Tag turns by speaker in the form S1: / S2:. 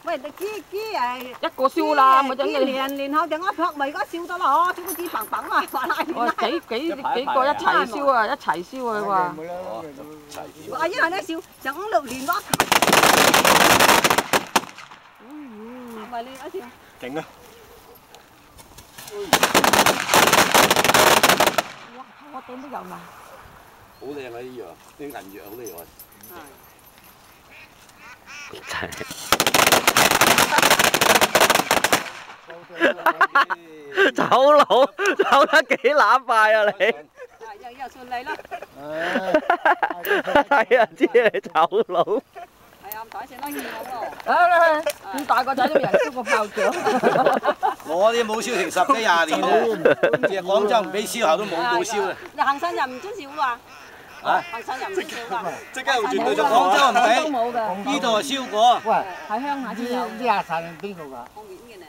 S1: 喂，你
S2: 一個燒啦，咪真係。
S1: 年後就我撲咪嗰燒得咯，燒到支棒棒嘛，話拉
S2: 我幾個一齊燒啊，一齊燒佢話。
S1: 我一係咧燒就5、6年咯。唔係你嗰條。
S3: 勁啊！
S2: 哇！我頂都有啦。
S4: 好靚啊！呢藥，啲銀藥好厲害。
S5: 走佬走得幾乸快啊你！
S1: 又順利啦。
S5: 係啊，知你走佬。
S1: 係啊，唔使食得幾好咯。
S2: 咁大個仔都有人燒過炮仗。
S4: 我啲冇燒成10幾20年啦，其實廣州唔俾燒後都冇到燒啦。
S1: 你行山人唔准燒啊？啊，行山人唔准燒㗎。
S4: 即刻又轉到咗廣州唔俾，
S2: 都冇㗎。
S4: 呢度係燒過。
S6: 喂，
S2: 喺鄉下先有。
S6: 呢下山邊個㗎？
S1: 方便嘅呢。